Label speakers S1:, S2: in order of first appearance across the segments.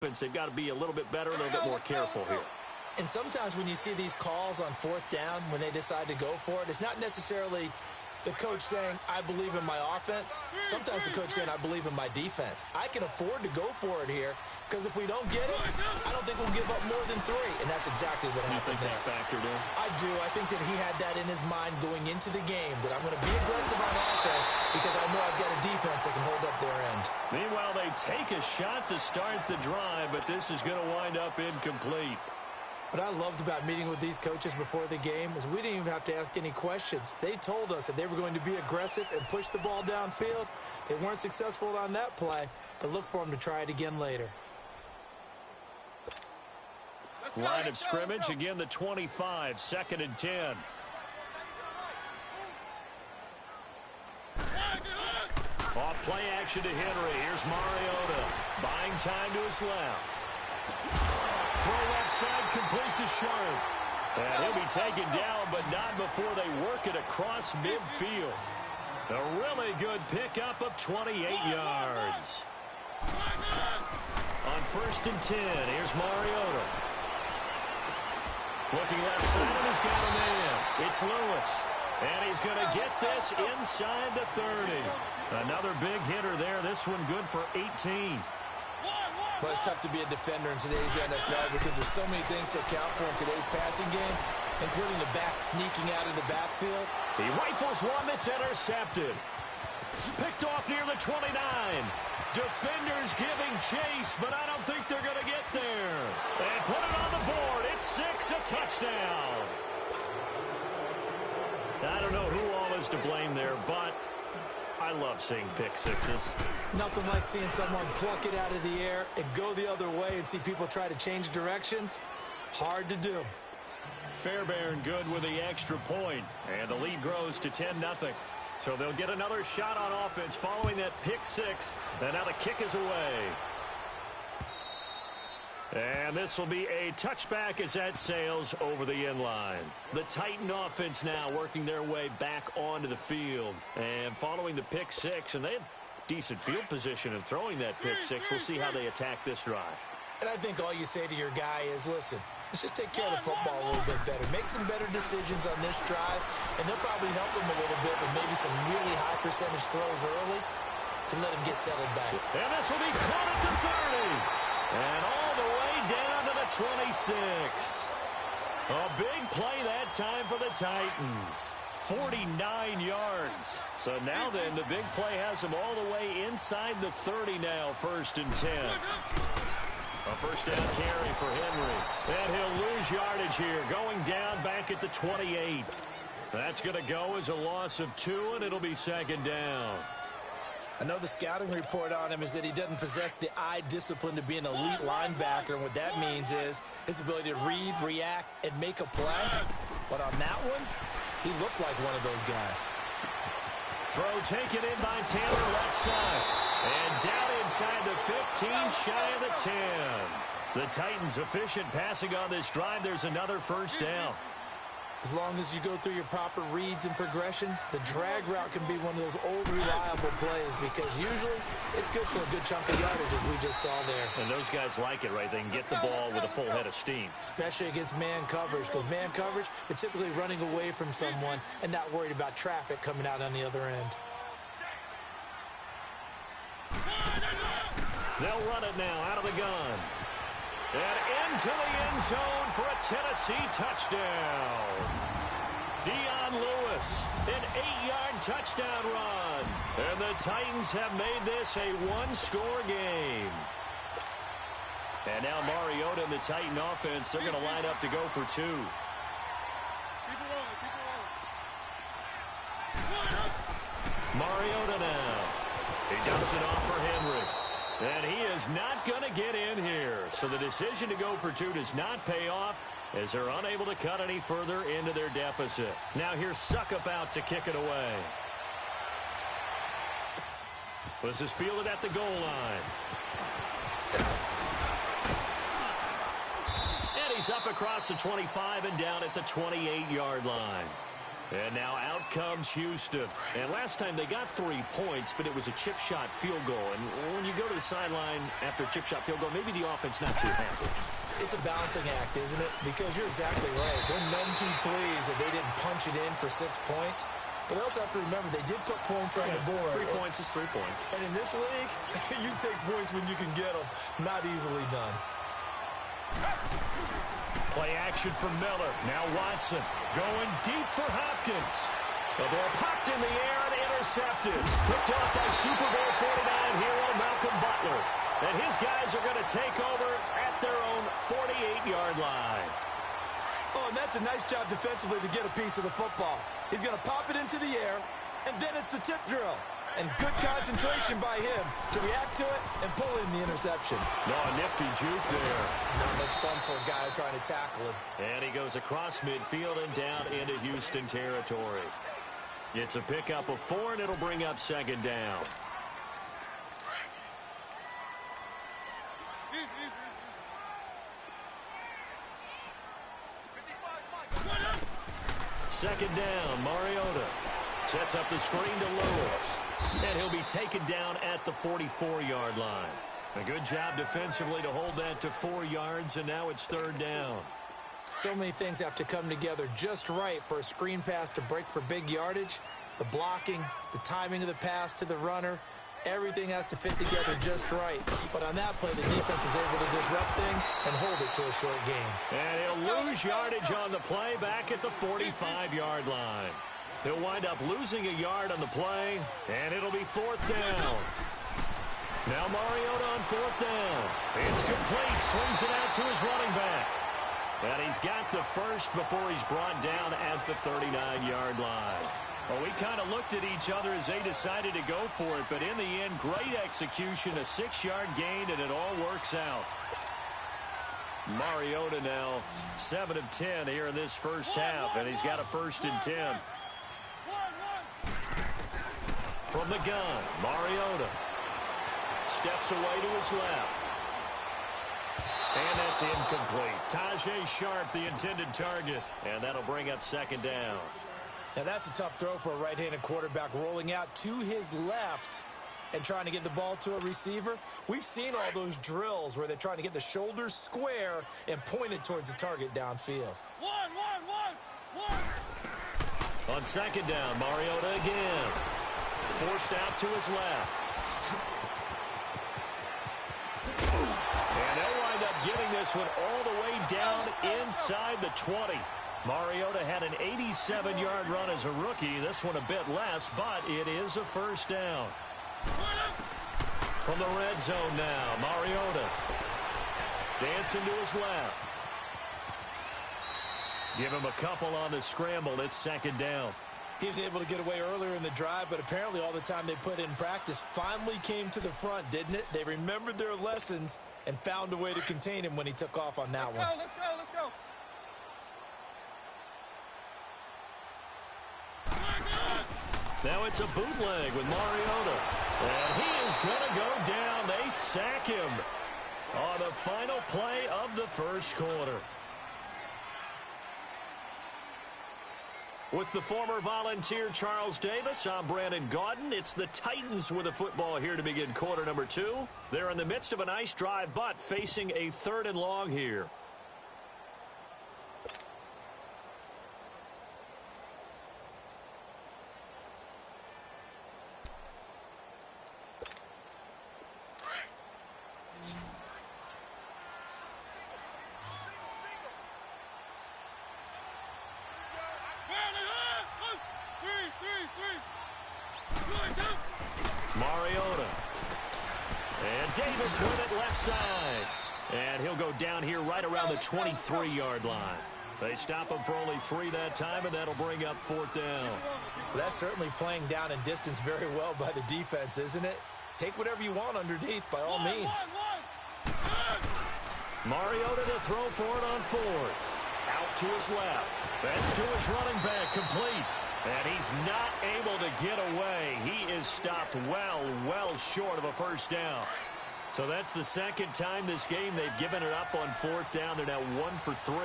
S1: They've got to be a little bit better, a little bit more careful here.
S2: And sometimes when you see these calls on fourth down, when they decide to go for it, it's not necessarily the coach saying, I believe in my offense. Sometimes the coach saying, I believe in my defense. I can afford to go for it here because if we don't get it, I don't think we'll give up more than 3. And that's exactly what happened there.
S1: You think that factored in?
S2: I do. I think that he had that in his mind going into the game, that I'm going to be aggressive on offense because I know I've got a defense that can hold up their end.
S1: Meanwhile, they take a shot to start the drive, but this is going to wind up incomplete.
S2: What I loved about meeting with these coaches before the game is we didn't even have to ask any questions. They told us that they were going to be aggressive and push the ball downfield. They weren't successful on that play, but look for them to try it again later.
S1: Line of scrimmage, again the 25, 2nd and 10. Off play action to Henry. Here's Mariota. Buying time to his left. Throw left side, complete to Sharp. And he'll be taken down, but not before they work it across midfield. A really good pickup of 28 yards. On 1st and 10, here's Mariota. Looking left side, and he's got a man. It's Lewis. And he's going to get this inside the 30. Another big hitter there. This one good for 18.
S2: Well, it's tough to be a defender in today's NFL because there's so many things to account for in today's passing game, including the back sneaking out of the backfield.
S1: He rifles one that's intercepted. Picked off near the 29. Defenders giving chase, but I don't think they're going to get there. And put it on the board. It's 6, a touchdown. I don't know who all is to blame there, but I love seeing pick sixes.
S2: Nothing like seeing someone pluck it out of the air and go the other way and see people try to change directions. Hard to do.
S1: Fairbairn good with the extra point, and the lead grows to 10-0. So they'll get another shot on offense following that pick six, and now the kick is away. And this will be a touchback as that sails over the end line. The Titan offense now working their way back onto the field. And following the pick six, and they have decent field position in throwing that pick six. We'll see how they attack this drive.
S2: And I think all you say to your guy is, listen, let's just take care of the football a little bit better. Make some better decisions on this drive, and they'll probably help him a little bit with maybe some really high percentage throws early to let him get settled back.
S1: And this will be caught at the 30. And all the way down to the 26. A big play that time for the Titans. 49 yards. So now then, the big play has them all the way inside the 30 now, 1st and 10. A first down carry for Henry. And he'll lose yardage here, going down back at the 28. That's going to go as a loss of 2, and it'll be 2nd down.
S2: I know the scouting report on him is that he doesn't possess the eye discipline to be an elite linebacker, and what that means is his ability to read, react, and make a play. But on that one, he looked like one of those guys.
S1: Throw taken in by Taylor left side. And down inside the 15, shy of the 10. The Titans efficient passing on this drive. There's another first down.
S2: As long as you go through your proper reads and progressions, the drag route can be one of those old reliable plays because usually it's good for a good chunk of yardage, as we just saw there.
S1: And those guys like it, right? They can get the ball with a full head of steam.
S2: Especially against man coverage, because man coverage, they're typically running away from someone and not worried about traffic coming out on the other end.
S1: They'll run it now out of the gun. And into the end zone for a Tennessee touchdown. Dion Lewis, an 8-yard touchdown run. And the Titans have made this a one-score game. And now Mariota and the Titan offense, they're going to line up to go for 2. Mariota now. He dumps it off for Henry. And he is not going to get in here. So the decision to go for 2 does not pay off as they're unable to cut any further into their deficit. Now here's Suckup out to kick it away. This is fielded at the goal line. And he's up across the 25 and down at the 28-yard line. And now out comes Houston. And last time they got 3 points, but it was a chip shot field goal. And when you go to the sideline after a chip shot field goal, maybe the offense not too happy.
S2: It's a balancing act, isn't it? Because you're exactly right. They're none too pleased that they didn't punch it in for 6 points. But they also have to remember they did put points on the board.
S1: 3 points is 3 points.
S2: And in this league, you take points when you can get them. Not easily done.
S1: Play action for Miller. Now Watson going deep for Hopkins. The ball popped in the air and intercepted. Picked off by Super Bowl 49 hero Malcolm Butler. And his guys are going to take over at their own 48-yard line.
S2: Oh, and that's a nice job defensively to get a piece of the football. He's going to pop it into the air, and then it's the tip drill. And good concentration by him to react to it and pull in the interception.
S1: Oh, nifty juke there.
S2: Not much fun for a guy trying to tackle him.
S1: And he goes across midfield and down into Houston territory. It's a pickup of 4, and it'll bring up 2nd down. Second down, Mariota sets up the screen to Lewis. And he'll be taken down at the 44-yard line. A good job defensively to hold that to 4 yards, and now it's 3rd down.
S2: So many things have to come together just right for a screen pass to break for big yardage. The blocking, the timing of the pass to the runner, everything has to fit together just right. But on that play, the defense was able to disrupt things and hold it to a short game.
S1: And he'll lose yardage on the play back at the 45-yard line. He'll wind up losing a yard on the play, and it'll be 4th down. Now Mariota on 4th down. It's complete. Swings it out to his running back. And he's got the first before he's brought down at the 39-yard line. Well, we kind of looked at each other as they decided to go for it, but in the end, great execution, a 6-yard gain, and it all works out. Mariota now 7 of 10 here in this first half, and he's got a 1st and 10. From the gun, Mariota steps away to his left. And that's incomplete. Tajay Sharp, the intended target, and that'll bring up 2nd down.
S2: Now that's a tough throw for a right-handed quarterback, rolling out to his left and trying to get the ball to a receiver. We've seen all those drills where they're trying to get the shoulders square and pointed towards the target downfield.
S1: On 2nd down, Mariota again. Forced out to his left. And they'll wind up getting this one all the way down inside the 20. Mariota had an 87-yard run as a rookie. This one a bit less, but it is a 1st down. From the red zone now, Mariota dancing to his left. Give him a couple on the scramble. It's 2nd down.
S2: He was able to get away earlier in the drive, but apparently all the time they put in practice finally came to the front, didn't it? They remembered their lessons and found a way to contain him when he took off on that one.
S3: Let's go.
S1: Now it's a bootleg with Mariota. And he is going to go down. They sack him on the final play of the first quarter. With the former Volunteer Charles Davis, I'm Brandon Gaudin. It's the Titans with the football here to begin quarter number 2. They're in the midst of a nice drive, but facing a 3rd and long here. Mariota. And Davis with it left side. And he'll go down here right around the 23-yard line. They stop him for only 3 that time, and that'll bring up 4th down.
S2: Well, that's certainly playing down in distance very well by the defense, isn't it? Take whatever you want underneath by all means.
S1: Mariota to throw for it on 4th. Out to his left. That's to his running back, complete. And he's not able to get away. He is stopped well short of a 1st down. So that's the second time this game they've given it up on fourth down. They're now 1 for 3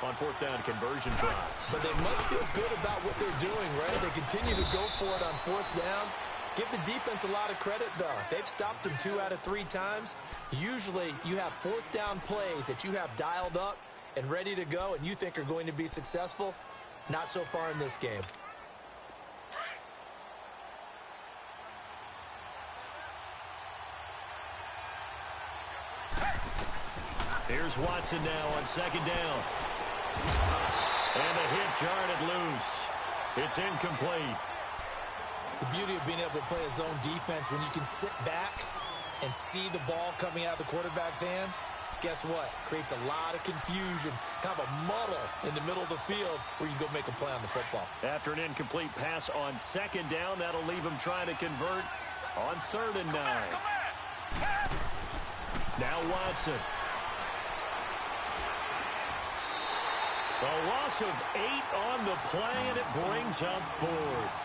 S1: on fourth down conversion tries.
S2: But they must feel good about what they're doing, right? They continue to go for it on fourth down. Give the defense a lot of credit, though. They've stopped them 2 out of 3 times. Usually, you have fourth down plays that you have dialed up and ready to go and you think are going to be successful. Not so far in this game.
S1: Here's Watson now on second down. And the hit jarred it loose. It's incomplete.
S2: The beauty of being able to play a zone defense when you can sit back and see the ball coming out of the quarterback's hands, guess what? Creates a lot of confusion, kind of a muddle in the middle of the field where you go make a play on the football.
S1: After an incomplete pass on second down, that'll leave him trying to convert on 3rd and 9. Now Watson. A loss of 8 on the play, and it brings up 4th.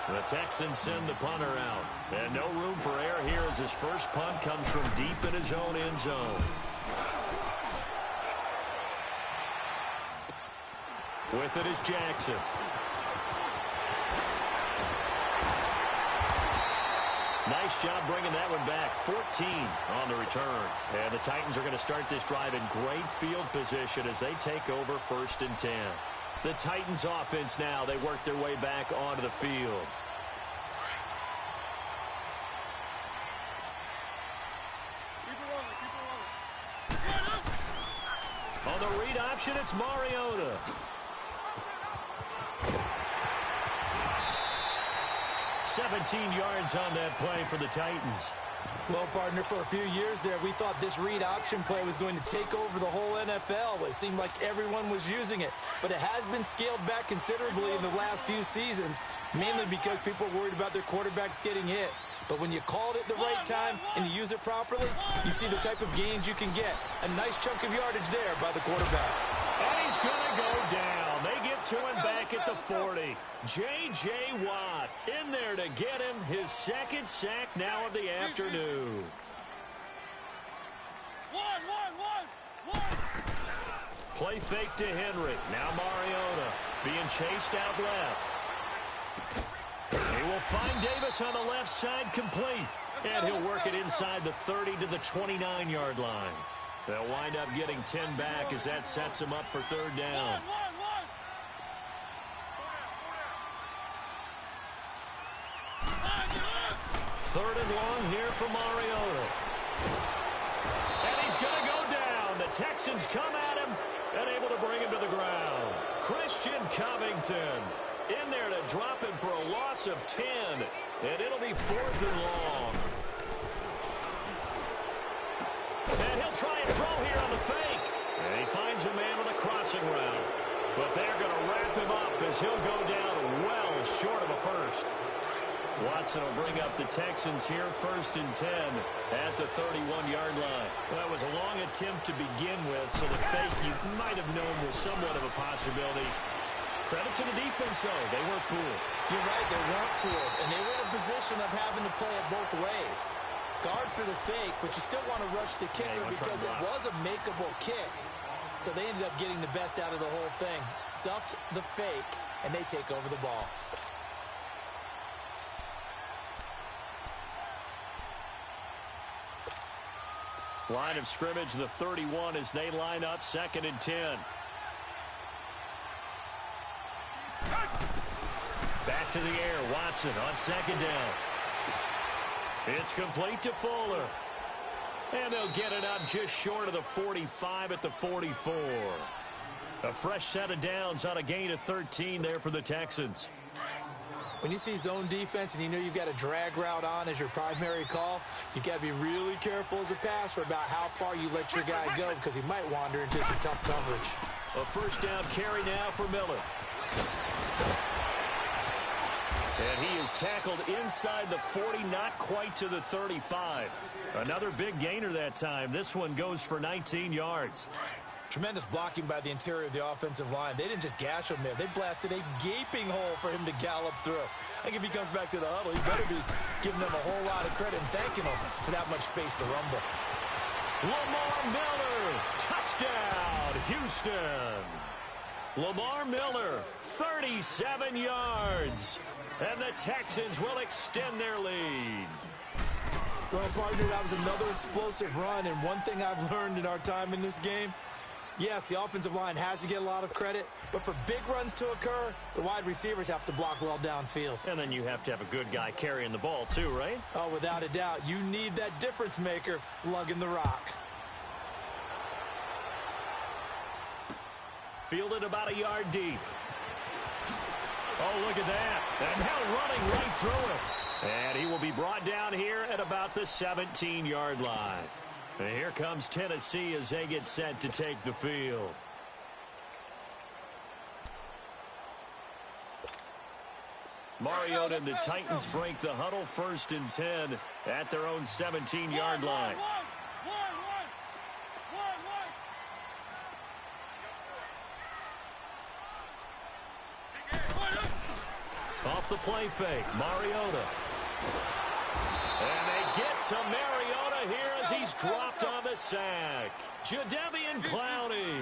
S1: The Texans send the punter out. And no room for error here as his first punt comes from deep in his own end zone. With it is Jackson. Nice job bringing that one back. 14 on the return. And the Titans are going to start this drive in great field position as they take over 1st and 10. The Titans offense now, they work their way back onto the field. On the read option, it's Mariota. $17 yards on that play for the Titans.
S2: Well, partner, for a few years there, we thought this read option play was going to take over the whole NFL. It seemed like everyone was using it. But it has been scaled back considerably in the last few seasons, mainly because people are worried about their quarterbacks getting hit. But when you call it at the right time and you use it properly, you see the type of gains you can get. A nice chunk of yardage there by the quarterback.
S1: And he's going to go down. They get to him back at the 40. J.J. Watt in there to get him his second sack now of the afternoon. Play fake to Henry. Now Mariota being chased out left. He will find Davis on the left side complete. And he'll work it inside the 30 to the 29-yard line. They'll wind up getting 10 back as that sets him up for 3rd down. Third and long here for Mariota. And he's going to go down. The Texans come at him and able to bring him to the ground. Christian Covington in there to drop him for a loss of 10. And it'll be 4th and long. And he'll try and throw here on the fake. And he finds a man with a crossing route. But they're going to wrap him up as he'll go down well short of a first. Watson will bring up the Texans here 1st and 10 at the 31-yard line. That was a long attempt to begin with, so the fake you might have known was somewhat of a possibility. Credit to the defense, though. They weren't fooled.
S2: You're right, they weren't fooled. And they were in a position of having to play it both ways. Guard for the fake, but you still want to rush the kicker because it was a makeable kick. So they ended up getting the best out of the whole thing. Stuffed the fake, and they take over the ball.
S1: Line of scrimmage, the 31 as they line up 2nd and 10. Back to the air, Watson on 2nd down. It's complete to Fuller. And they'll get it up just short of the 45 at the 44. A fresh set of downs on a gain of 13 there for the Texans.
S2: When you see zone defense and you know you've got a drag route on as your primary call, you've got to be really careful as a passer about how far you let your guy go because he might wander into some tough coverage.
S1: A first down carry now for Miller. And he is tackled inside the 40, not quite to the 35. Another big gainer that time. This one goes for 19 yards.
S2: Tremendous blocking by the interior of the offensive line. They didn't just gash him there. They blasted a gaping hole for him to gallop through. I think if he comes back to the huddle, he better be giving them a whole lot of credit and thanking them for that much space to rumble.
S1: Lamar Miller, touchdown, Houston. Lamar Miller, 37 yards. And the Texans will extend their lead.
S2: Well, partner, that was another explosive run. And one thing I've learned in our time in this game, yes, the offensive line has to get a lot of credit, but for big runs to occur, the wide receivers have to block well downfield.
S1: And then you have to have a good guy carrying the ball too, right?
S2: Oh, without a doubt. You need that difference maker lugging the rock.
S1: Fielded about a yard deep. Oh, look at that. And now running right through it. And he will be brought down here at about the 17-yard line. And here comes Tennessee as they get set to take the field. Mariota and the Titans break the huddle, 1st and 10 at their own 17-yard line. Off the play fake, Mariota. And they get to Mariota here as he's dropped on the sack. Jadeveon Clowney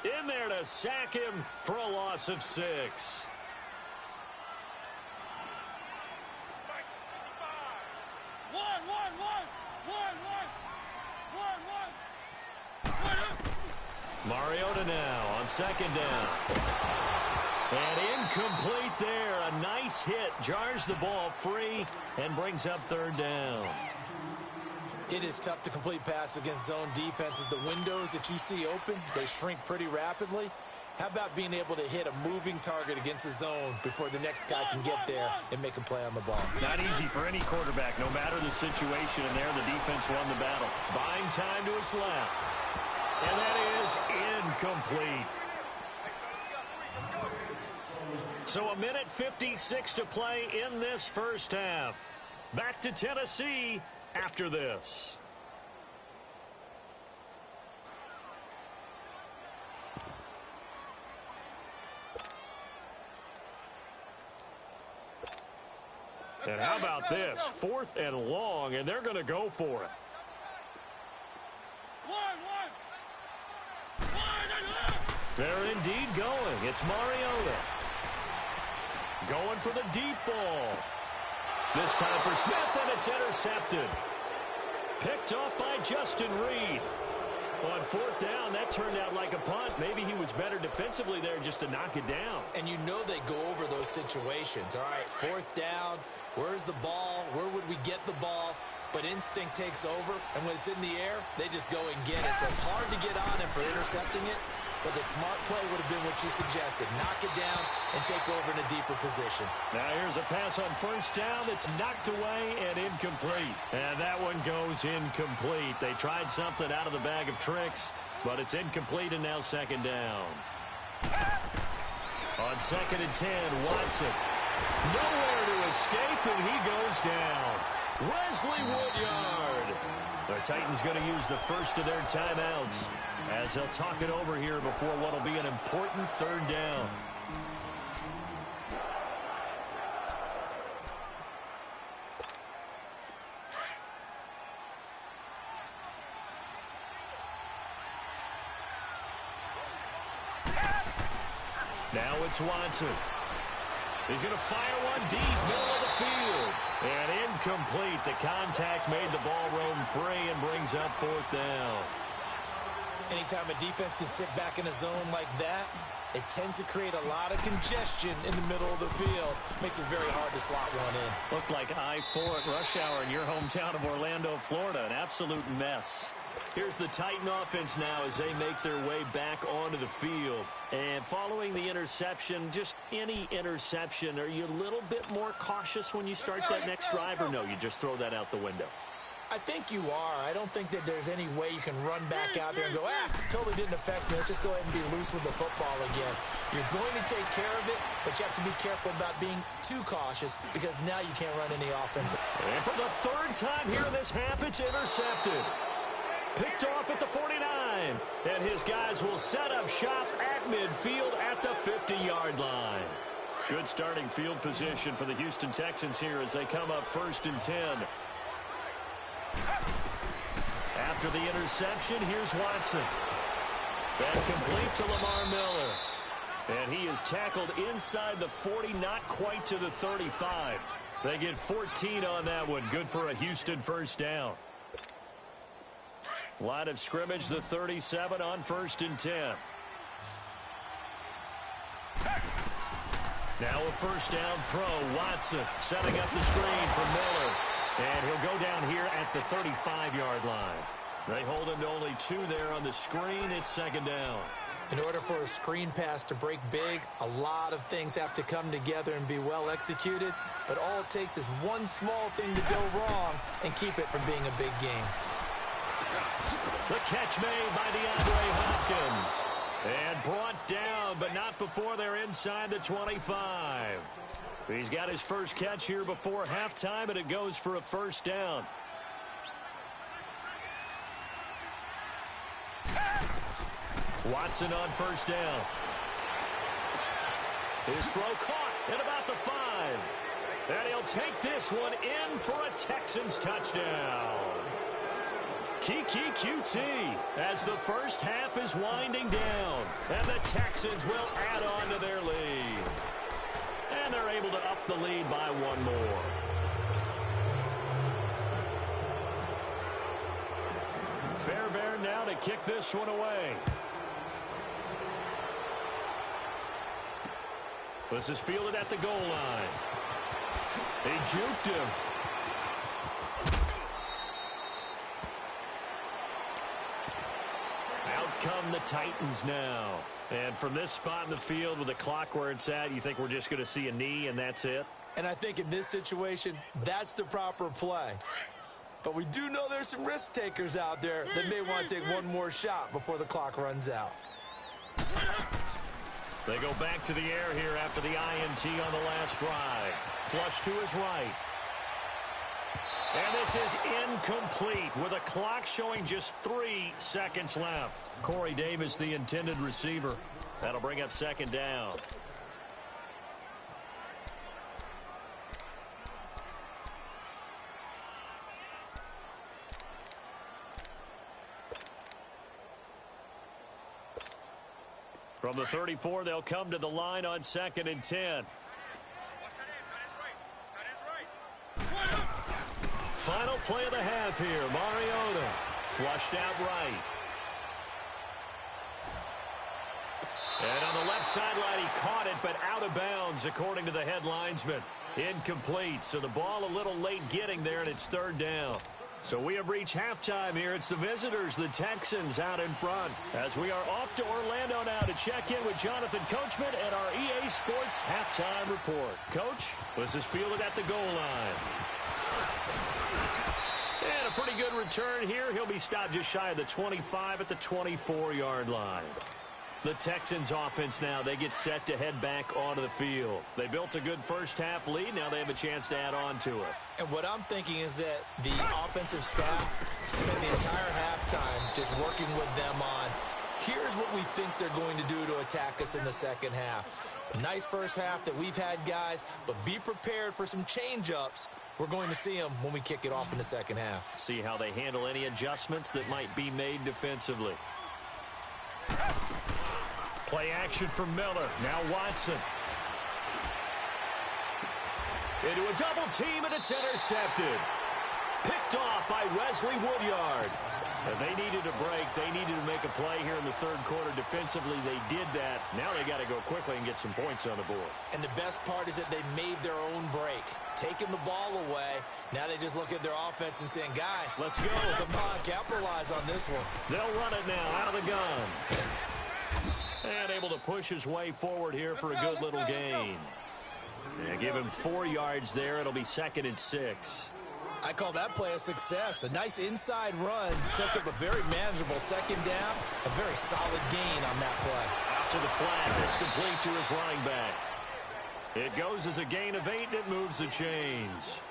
S1: in there to sack him for a loss of 6. Mariota now on 2nd down. And incomplete there. A nice hit. Jars the ball free and brings up 3rd down.
S2: It is tough to complete passes against zone defenses. The windows that you see open, they shrink pretty rapidly. How about being able to hit a moving target against a zone before the next guy can get there and make a play on the ball?
S1: Not easy for any quarterback, no matter the situation. And there, the defense won the battle. Buying time to his left. And that is incomplete. So 1:56 to play in this first half. Back to Tennessee after this. And how about this? 4th and long, and they're going to go for it. They're indeed going. It's Mariota. Going for the deep ball. This time for Smith, and it's intercepted. Picked off by Justin Reed. On 4th down, that turned out like a punt. Maybe he was better defensively there just to knock it down.
S2: And you know they go over those situations. All right, 4th down, where's the ball? Where would we get the ball? But instinct takes over, and when it's in the air, they just go and get it. So it's hard to get on him for intercepting it, but the smart play would have been what you suggested. Knock it down and take over in a deeper position. Now
S1: here's a pass on 1st down that's knocked away and incomplete. And that one goes incomplete. They tried something out of the bag of tricks, but it's incomplete, and now 2nd down. On 2nd and 10, Watson. Nowhere to escape, and he goes down. Wesley Woodyard. The Titans going to use the first of their timeouts as they'll talk it over here before what will be an important 3rd down. Now it's Watson. He's going to fire one deep, middle of the field. And incomplete. The contact made the ball roam free and brings up 4th down. Anytime a defense can sit back in a zone like that, it tends to create a lot of congestion in the middle of the field. Makes it very hard to slot one in. Looked like I-4 at rush hour in your hometown of Orlando, Florida. An absolute mess. Here's the Titan offense now as they make their way back onto the field. And following the interception, just any interception, are you a little bit more cautious when you start that next drive, or no, you just throw that out the window?
S2: I think you are. I don't think that there's any way you can run back out there and go, totally didn't affect me. Let's just go ahead and be loose with the football again. You're going to take care of it, but you have to be careful about being too cautious because now you can't run any offense.
S1: And for the 3rd time here in this half, it's intercepted. Picked off at the 49. And his guys will set up shop at midfield at the 50-yard line. Good starting field position for the Houston Texans here as they come up 1st and 10. After the interception, here's Watson. That complete to Lamar Miller. And he is tackled inside the 40, not quite to the 35. They get 14 on that one. Good for a Houston first down. Line of scrimmage, the 37 on 1st and 10. Now a first down throw. Watson setting up the screen for Miller. And he'll go down here at the 35-yard line. They hold him to only 2 there on the screen. It's 2nd down.
S2: In order for a screen pass to break big, a lot of things have to come together and be well executed. But all it takes is one small thing to go wrong and keep it from being a big game.
S1: The catch made by DeAndre Hopkins. And brought down, but not before they're inside the 25. He's got his first catch here before halftime, and it goes for a first down. Watson on first down. His throw caught at about the 5. And he'll take this one in for a Texans touchdown. Kiki QT as the first half is winding down. And the Texans will add on to their lead. And they're able to up the lead by 1 more. Fairbairn now to kick this one away. This is fielded at the goal line. They juked him. Out come the Titans now. And from this spot in the field with the clock where it's at, you think we're just going to see a knee and that's it?
S2: And I think in this situation, that's the proper play. But we do know there's some risk takers out there that may want to take one more shot before the clock runs out.
S1: They go back to the air here after the INT on the last drive. Flush to his right. And this is incomplete with a clock showing just 3 seconds left. Corey Davis, the intended receiver. That'll bring up 2nd down. From the 34, they'll come to the line on 2nd and 10. Final play of the half here. Mariota flushed out right. And on the left sideline, he caught it, but out of bounds, according to the head linesman. Incomplete, so the ball a little late getting there, and it's 3rd down. So we have reached halftime here. It's the visitors, the Texans, out in front. As we are off to Orlando now to check in with Jonathan Coachman and our EA Sports halftime report. Coach, this is fielded at the goal line. And a pretty good return here. He'll be stopped just shy of the 25 at the 24-yard line. The Texans offense now, they get set to head back onto the field. They built a good first half lead. Now they have a chance to add on to it.
S2: And what I'm thinking is that the offensive staff spent the entire halftime just working with them on, here's what we think they're going to do to attack us in the second half. Nice first half that we've had, guys, but be prepared for some change-ups. We're going to see them when we kick it off in the second half.
S1: See how they handle any adjustments that might be made defensively. Play action for Miller. Now Watson. Into a double team, and it's intercepted. Picked off by Wesley Woodyard. And they needed a break. They needed to make a play here in the 3rd quarter defensively. They did that. Now they got to go quickly and get some points on the board.
S2: And the best part is that they made their own break. Taking the ball away. Now they just look at their offense and saying, guys,
S1: let's go.
S2: Come on, capitalize on this one.
S1: They'll run it now out of the gun. And able to push his way forward here for a good little gain. And give him 4 yards there. It'll be 2nd and 6.
S2: I call that play a success. A nice inside run sets up a very manageable 2nd down. A very solid gain on that play.
S1: Out to the flat. It's complete to his running back. It goes as a gain of 8, and it moves the chains.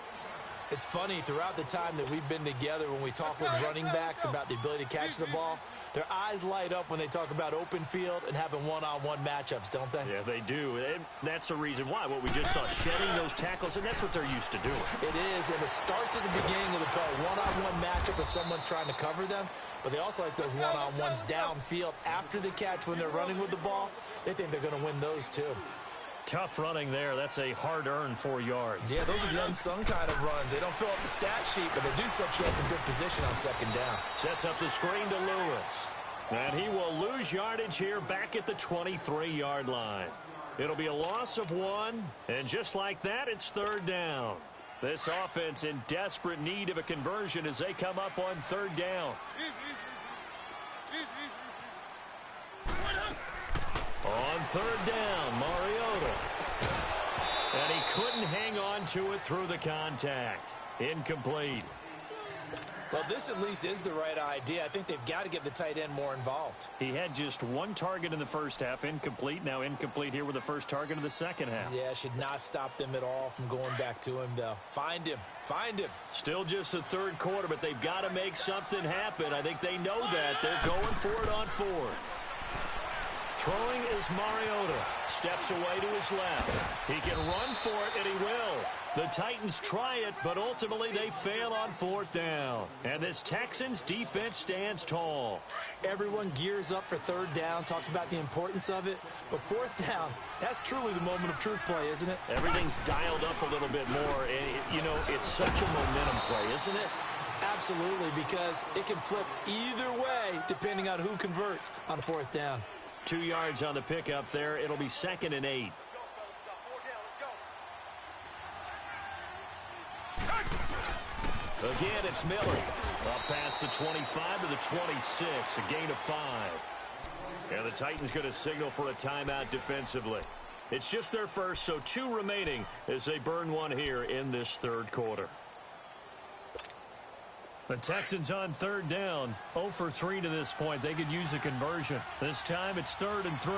S2: It's funny, throughout the time that we've been together, when we talk with running backs about the ability to catch the ball, their eyes light up when they talk about open field and having one-on-one matchups, don't they?
S1: Yeah, they do. And that's the reason why. What we just saw, shedding those tackles, and that's what they're used to doing.
S2: It is, and it starts at the beginning of the play. One-on-one matchup if someone's trying to cover them, but they also like those one-on-ones downfield after the catch when they're running with the ball. They think they're going to win those too.
S1: Tough running there. That's a hard-earned 4 yards.
S2: Yeah, those are the unsung kind of runs. They don't fill up the stat sheet, but they do set you up in good position on second down.
S1: Sets up the screen to Lewis. And he will lose yardage here back at the 23-yard line. It'll be a loss of 1, and just like that, it's third down. This offense in desperate need of a conversion as they come up on third down. On third down, Mariota. And he couldn't hang on to it through the contact. Incomplete.
S2: Well, this at least is the right idea. I think they've got to get the tight end more involved.
S1: He had just 1 target in the first half, incomplete. Now incomplete here with the first target of the second half.
S2: Yeah, should not stop them at all from going back to him, though. Find him. Find him.
S1: Still just the third quarter, but they've got to make something happen. I think they know that. They're going for it on fourth. Throwing is Mariota. Steps away to his left. He can run for it, and he will. The Titans try it, but ultimately they fail on fourth down. And this Texans defense stands tall.
S2: Everyone gears up for third down, talks about the importance of it. But fourth down, that's truly the moment of truth play, isn't it?
S1: Everything's dialed up a little bit more. And, you know, it's such a momentum play, isn't it?
S2: Absolutely, because it can flip either way depending on who converts on fourth down.
S1: 2 yards on the pickup there. It'll be 2nd and 8. Again, it's Miller. Up past the 25 to the 26. A gain of 5. And the Titans going to signal for a timeout defensively. It's just their first, so 2 remaining as they burn 1 here in this third quarter. The Texans on third down, 0 for 3 to this point. They could use a conversion. This time it's 3rd and 3.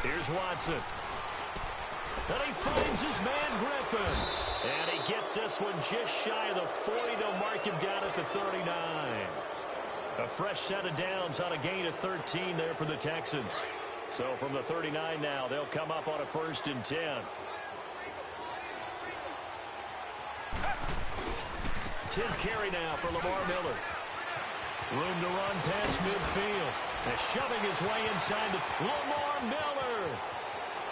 S1: Here's Watson. And he finds his man Griffin. And he gets this one just shy of the 40 to mark him down at the 39. A fresh set of downs on a gain of 13 there for the Texans. So from the 39 now, they'll come up on a 1st and 10. Tim carry now for Lamar Miller. Room to run past midfield. And shoving his way inside the Lamar Miller.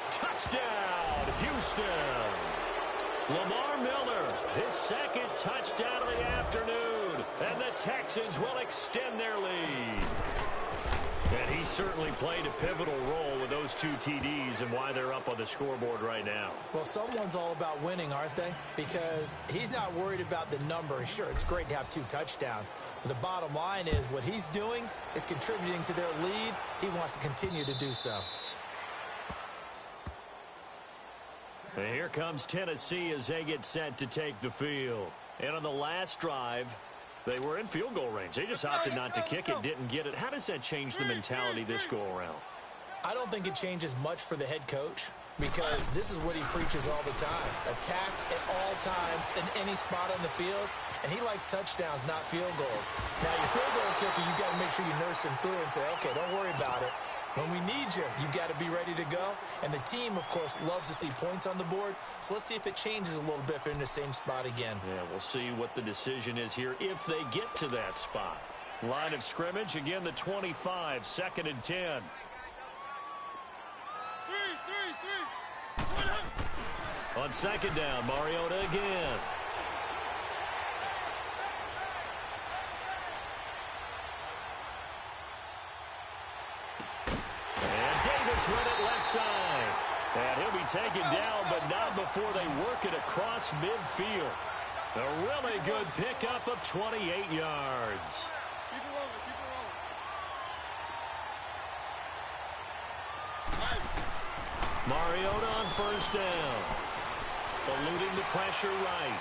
S1: Touchdown, Houston. Lamar Miller, his 2nd touchdown of the afternoon. And the Texans will extend their lead. And he certainly played a pivotal role with those 2 TDs and why they're up on the scoreboard right now.
S2: Well, someone's all about winning, aren't they? Because he's not worried about the number. Sure, it's great to have 2 touchdowns. But the bottom line is what he's doing is contributing to their lead. He wants to continue to do so.
S1: And here comes Tennessee as they get set to take the field. And on the last drive, they were in field goal range. They just opted not to kick it, didn't get it. How does that change the mentality this go-around?
S2: I don't think it changes much for the head coach because this is what he preaches all the time. Attack at all times in any spot on the field, and he likes touchdowns, not field goals. Now, your field goal kicker, you got to make sure you nurse him through and say, okay, don't worry about it. When we need you, you've got to be ready to go. And the team, of course, loves to see points on the board. So let's see if it changes a little bit if they're in the same spot again.
S1: Yeah, we'll see what the decision is here if they get to that spot. Line of scrimmage, again, the 25, 2nd and 10. On 2nd down, Mariota again. Run it left side. And he'll be taken down, but not before they work it across midfield. A really good pickup of 28 yards.
S3: Keep it rolling, keep it rolling.
S1: Mariota on 1st down. Eluding the pressure right.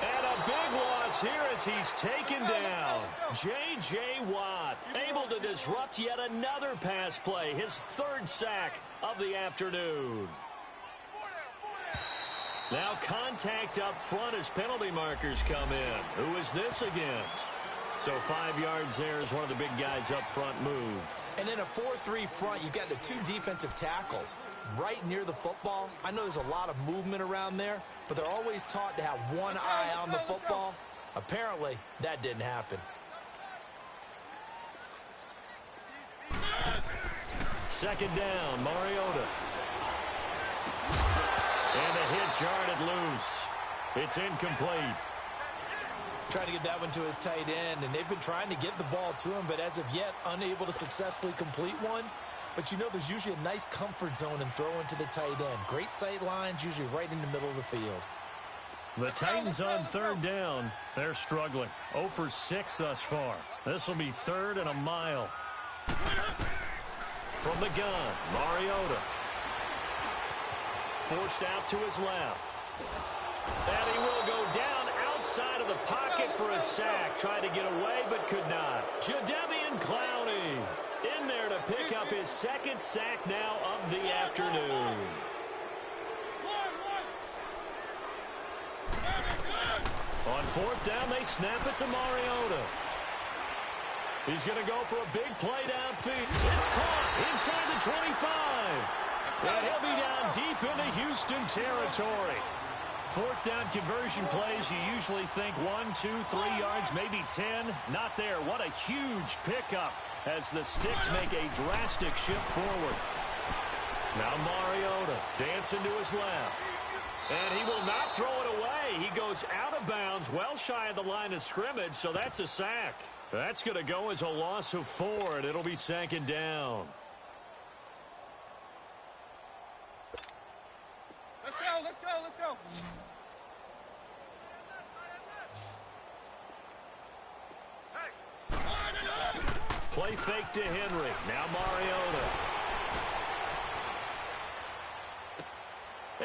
S1: And a big loss here as he's taken down. J.J. Watt able to disrupt yet another pass play. His 3rd sack of the afternoon. Now contact up front as penalty markers come in. Who is this against? So 5 yards there as one of the big guys up front moved.
S2: And in a 4-3 front, you've got the 2 defensive tackles right near the football. I know there's a lot of movement around there, but they're always taught to have one eye on the football. Apparently, that didn't happen.
S1: Second down, Mariota. And the hit jarred it loose. It's incomplete.
S2: Trying to get that one to his tight end, and they've been trying to get the ball to him, but as of yet, unable to successfully complete one. But you know there's usually a nice comfort zone in throwing to the tight end. Great sight lines, usually right in the middle of the field.
S1: The Titans on third down. They're struggling. 0 for 6 thus far. This will be 3rd and a mile. From the gun, Mariota. Forced out to his left. And he will go down outside of the pocket for a sack. Tried to get away, but could not. Jadeveon Clowney in there to pick up his 2nd sack now of the afternoon. On 4th down, they snap it to Mariota. He's going to go for a big play downfield. It's caught inside the 25. And he'll be down deep into Houston territory. 4th down conversion plays, you usually think 1, 2, 3 yards, maybe 10. Not there. What a huge pickup as the Sticks make a drastic shift forward. Now Mariota dancing to his left. And he will not throw it away. He goes out of bounds, well shy of the line of scrimmage, so that's a sack. That's going to go as a loss of 4, and it'll be 2nd down.
S3: Let's go, let's go, let's go.
S1: Play fake to Henry. Now Mariota.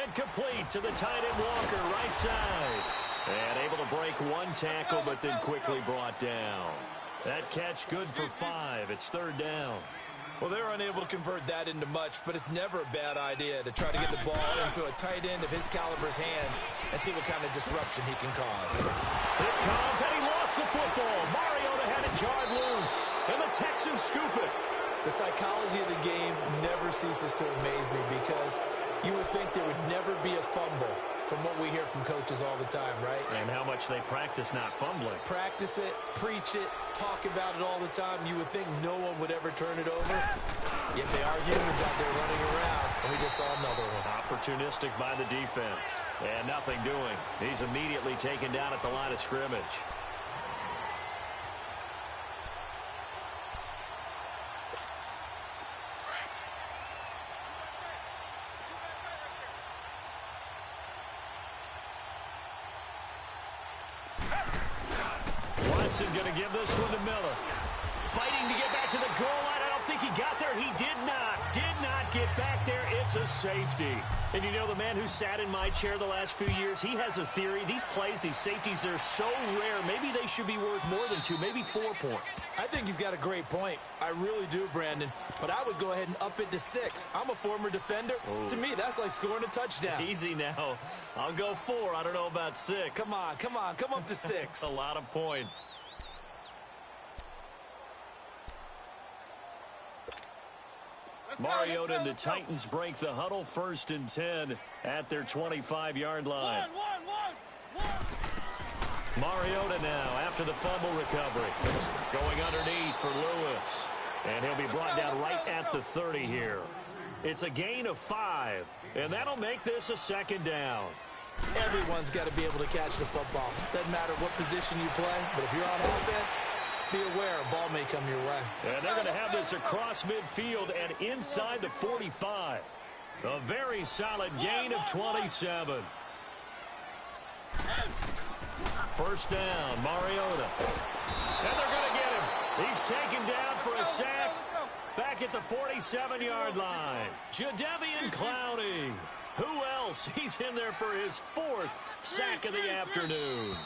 S1: And complete to the tight end Walker, right side. And able to break one tackle, but then quickly brought down. That catch good for 5. It's 3rd down.
S2: Well, they're unable to convert that into much, but it's never a bad idea to try to get the ball into a tight end of his caliber's hands and see what kind of disruption he can cause.
S1: It comes, and he lost the football. Mariota had it jarred loose, and the Texans scoop it.
S2: The psychology of the game never ceases to amaze me because you would think there would never be a fumble from what we hear from coaches all the time, right?
S1: And how much they practice not fumbling.
S2: Practice it, preach it, talk about it all the time. You would think no one would ever turn it over. Yet they are humans out there running around, and we just saw another one.
S1: Opportunistic by the defense. And nothing doing. He's immediately taken down at the line of scrimmage. Going to give this one to Miller. Fighting to get back to the goal line. I don't think he got there. He did not get back there. It's a safety. And you know, the man who sat in my chair the last few years, he has a theory. These plays, these safeties, they're so rare. Maybe they should be worth more than 2, maybe 4 points.
S2: I think he's got a great point. I really do, Brandon. But I would go ahead and up it to 6. I'm a former defender.
S1: Oh.
S2: To me, that's like scoring a touchdown.
S1: Easy now. I'll go 4. I don't know about 6.
S2: Come on. Come up to 6.
S1: A lot of points. Mariota and the Titans break the huddle, 1st and 10 at their 25-yard line. Mariota now after the fumble recovery. Going underneath for Lewis. And he'll be brought down right at the 30 here. It's a gain of 5, and that'll make this a 2nd down.
S2: Everyone's got to be able to catch the football. Doesn't matter what position you play, but if you're on offense, be aware a ball may come your way.
S1: And they're going to have this across midfield and inside the 45. A very solid gain of 27. 1st down, Mariota. And they're going to get him. He's taken down for a sack back at the 47-yard line. Jadeveon Clowney. Who else? He's in there for his 4th sack of the afternoon.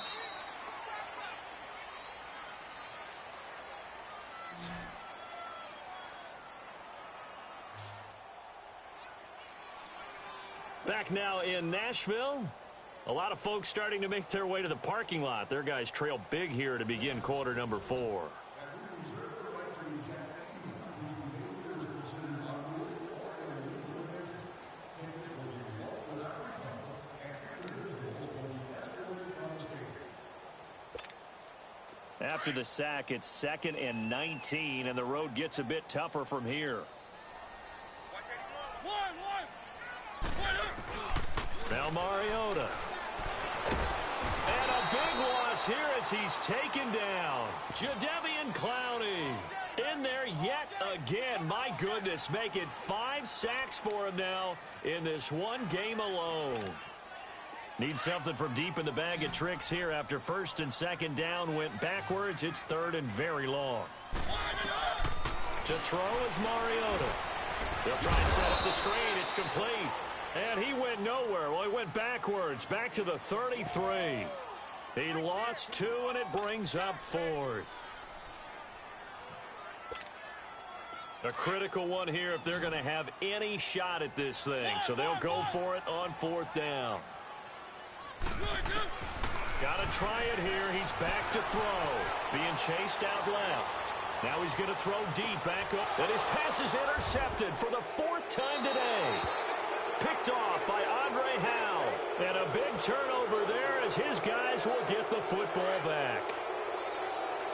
S1: Back now in Nashville, A lot of folks starting to make their way to the parking lot. Their guys trail big here to begin quarter number 4. After the sack, it's 2nd and 19, and the road gets a bit tougher from here. Now Mariota. And a big loss here as he's taken down. Jadeveon Clowney in there yet again. My goodness, make it 5 sacks for him now in this one game alone. Needs something from deep in the bag of tricks here after 1st and 2nd down went backwards. It's 3rd and very long. To throw is Mariota. They'll try and set up the screen. It's complete. And he went nowhere. Well, he went backwards, back to the 33. He lost 2, and it brings up 4th. A critical one here if they're going to have any shot at this thing. So they'll go for it on 4th down. Got to try it here. He's back to throw. Being chased out left. Now he's going to throw deep back up. And his pass is intercepted for the 4th time today. Picked off by Andre Howell. And a big turnover there as his guys will get the football back.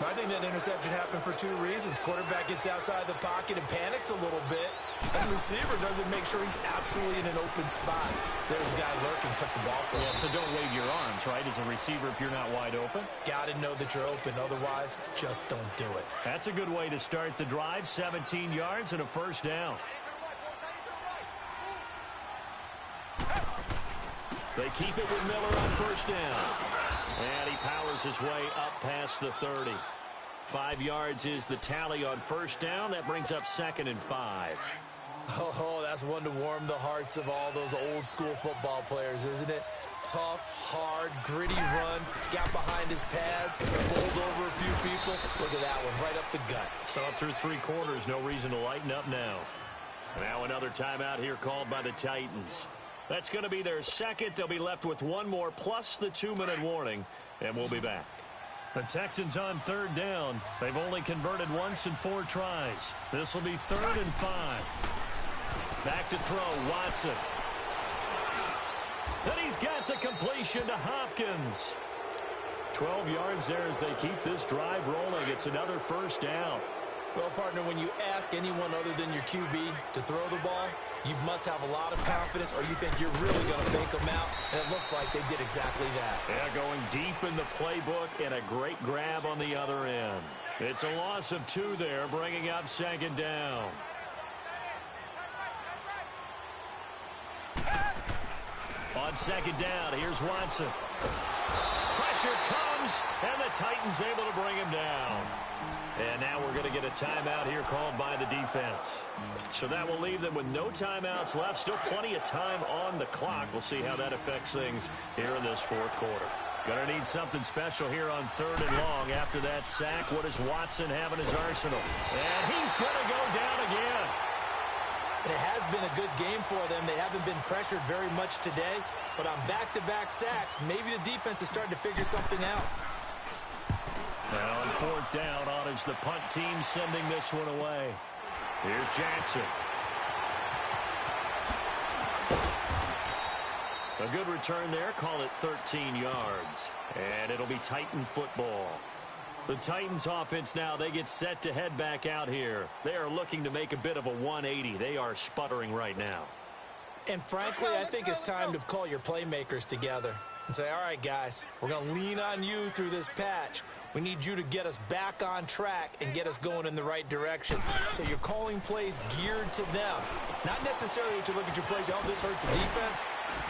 S2: I think that interception happened for 2 reasons. Quarterback gets outside the pocket and panics a little bit. And the receiver doesn't make sure he's absolutely in an open spot. So there's a guy lurking, took the ball from him.
S1: Yeah, so don't wave your arms, right, as a receiver if you're not wide open.
S2: Got to know that you're open. Otherwise, just don't do it.
S1: That's a good way to start the drive. 17 yards and a 1st down. They keep it with Miller on 1st down. And he powers his way up past the 30. 5 yards is the tally on 1st down. That brings up 2nd and 5.
S2: Oh, that's one to warm the hearts of all those old school football players, isn't it? Tough, hard, gritty run. Got behind his pads, bowled over a few people. Look at that one, right up the gut.
S1: So up through 3 quarters, no reason to lighten up now. Now another timeout here called by the Titans. That's going to be their 2nd. They'll be left with 1 more plus the 2-minute warning, and we'll be back. The Texans on 3rd down. They've only converted once in 4 tries. This will be 3rd and 5. Back to throw, Watson. And he's got the completion to Hopkins. 12 yards there as they keep this drive rolling. It's another 1st down.
S2: Well, partner, when you ask anyone other than your QB to throw the ball, you must have a lot of confidence, or you think you're really going to fake them out, and it looks like they did exactly that.
S1: Yeah, going deep in the playbook and a great grab on the other end. It's a loss of 2 there, bringing up 2nd down. On 2nd down, here's Watson. Pressure comes, and the Titans able to bring him down. And now we're going to get a timeout here called by the defense. So that will leave them with no timeouts left. Still plenty of time on the clock. We'll see how that affects things here in this 4th quarter. Going to need something special here on 3rd and long. After that sack, what does Watson have in his arsenal? And he's going to go down again.
S2: And it has been a good game for them. They haven't been pressured very much today. But on back-to-back sacks, maybe the defense is starting to figure something out.
S1: Now on 4th down, on is the punt team sending this one away. Here's Jackson. A good return there. Call it 13 yards. And it'll be Titan football. The Titans offense now, they get set to head back out here. They are looking to make a bit of a 180. They are sputtering right now.
S2: And frankly, I think it's time to call your playmakers together and say, all right, guys, we're going to lean on you through this patch. We need you to get us back on track and get us going in the right direction. So you're calling plays geared to them. Not necessarily to look at your plays, oh, this hurts the defense.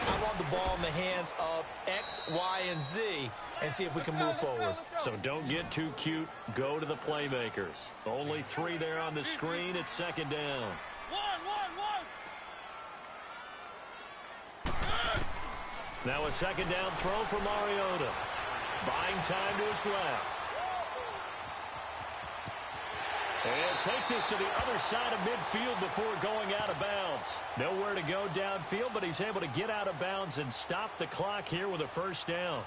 S2: I want the ball in the hands of X, Y, and Z and see if we can move forward.
S1: So don't get too cute. Go to the playmakers. Only 3 there on the screen. It's 2nd down. Now a 2nd down throw for Mariota. Buying time to his left. And take this to the other side of midfield before going out of bounds. Nowhere to go downfield, but he's able to get out of bounds and stop the clock here with a first down.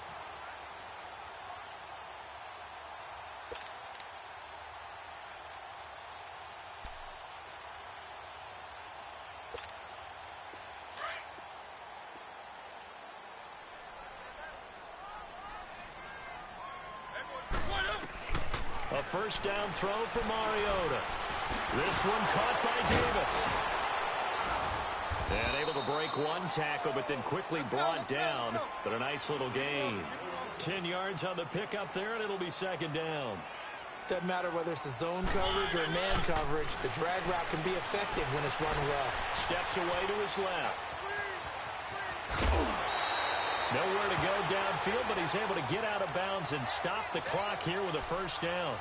S1: A first down throw for Mariota. This one caught by Davis. And able to break one tackle, but then quickly brought down. But a nice little gain. 10 yards on the pickup there, and it'll be second down.
S2: Doesn't matter whether it's a zone coverage or man coverage. The drag route can be effective when it's run well.
S1: Steps away to his left. Nowhere to go downfield, but he's able to get out of bounds and stop the clock here with a first down.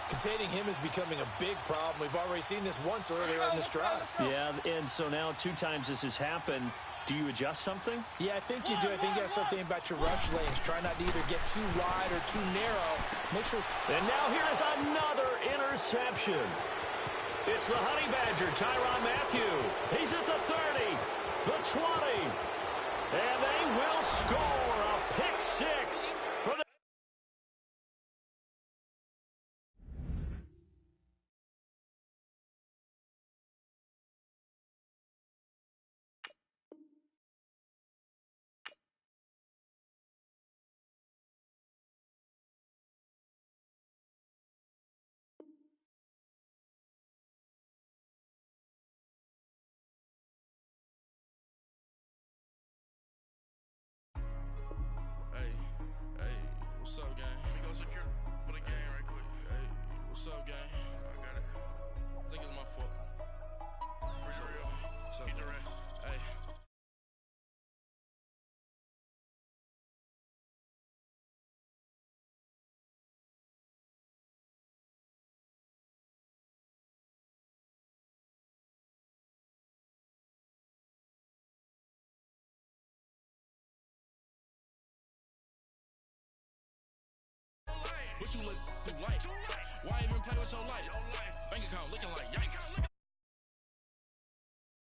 S2: Containing him is becoming a big problem. We've already seen this once earlier in this drive.
S1: Yeah, and so now 2 times this has happened. Do you adjust something?
S2: Yeah, I think you do. I think you got to start thinking about your rush lanes. Try not to either get too wide or too narrow. Make sure.
S1: And now here's another interception. It's the Honey Badger, Tyrann Mathieu. He's at the 30, the 20. And they will score a pick 6 for the...
S4: What's up, gang? Let me go secure for the game right quick. Hey, what's up, gang? I got it. I think it's my fault. For real. What's up, get the rest. Hey. What you look through life? Why even play with your life? Bank account looking like yikes.